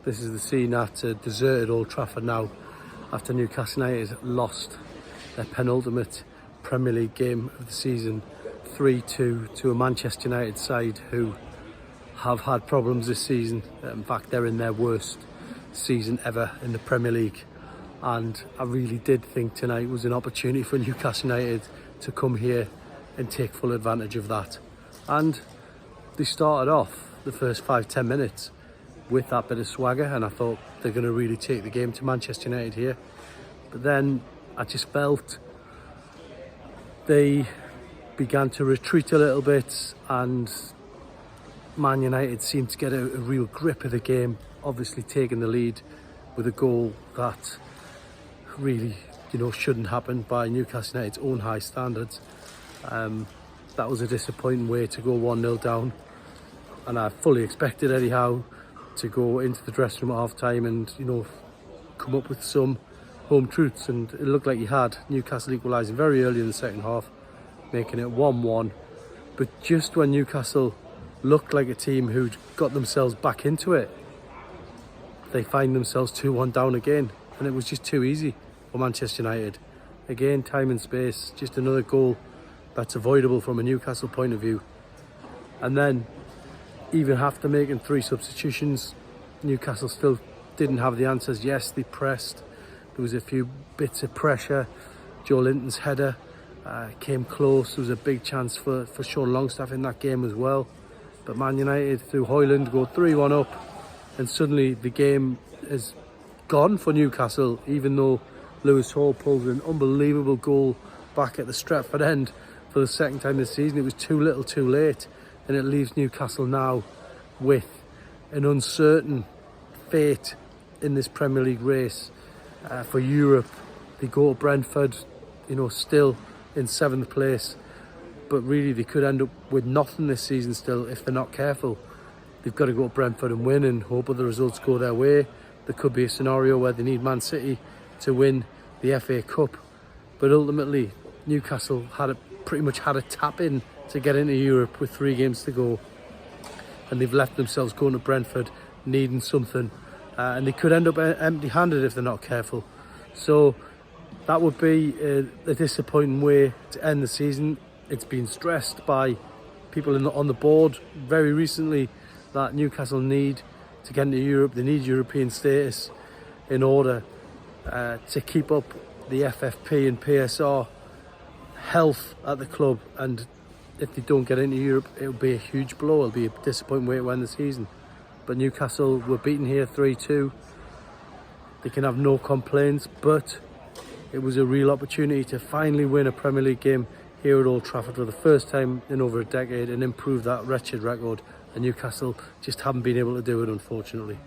This is the scene at deserted Old Trafford now, after Newcastle United lost their penultimate Premier League game of the season 3-2 to a Manchester United side who have had problems this season. In fact, they're in their worst season ever in the Premier League, and I really did think tonight was an opportunity for Newcastle United to come here and take full advantage of that. And they started off the first 5-10 minutes with that bit of swagger, and I thought they're going to really take the game to Manchester United here. But then I just felt they began to retreat a little bit, and Man United seemed to get a real grip of the game, obviously taking the lead with a goal that really, shouldn't happen by Newcastle United's own high standards. That was a disappointing way to go 1-0 down, and I fully expected Eddie Howe to go into the dressing room at half time and come up with some home truths, and it looked like he had. Newcastle equalising very early in the second half, making it 1-1. But just when Newcastle looked like a team who'd got themselves back into it, they find themselves 2-1 down again, and it was just too easy for Manchester United. Again, time and space, just another goal that's avoidable from a Newcastle point of view. And then, even after making 3 substitutions, Newcastle still didn't have the answers. Yes, they pressed. There was a few bits of pressure. Joe Linton's header came close. There was a big chance for Sean Longstaff in that game as well. But Man United, through Højlund, go 3-1 up, and suddenly the game is gone for Newcastle, even though Lewis Hall pulls an unbelievable goal back at the Stretford end for the second time this season. It was too little too late, and it leaves Newcastle now with an uncertain fate in this Premier League race for Europe. They go to Brentford, still in 7th place, but really they could end up with nothing this season still if they're not careful. They've got to go to Brentford and win and hope that the results go their way. There could be a scenario where they need Man City to win the FA Cup, but ultimately Newcastle pretty much had a tap in to get into Europe with 3 games to go, and they've left themselves going to Brentford needing something, and they could end up empty-handed if they're not careful. So that would be a disappointing way to end the season. It's been stressed by people on the board very recently that Newcastle need to get into Europe. They need European status in order to keep up the FFP and PSR health at the club, and if they don't get into Europe, it'll be a huge blow. It'll be a disappointing way to end the season. But Newcastle were beaten here 3-2. They can have no complaints, but it was a real opportunity to finally win a Premier League game here at Old Trafford for the first time in over a decade and improve that wretched record, and Newcastle just haven't been able to do it, unfortunately.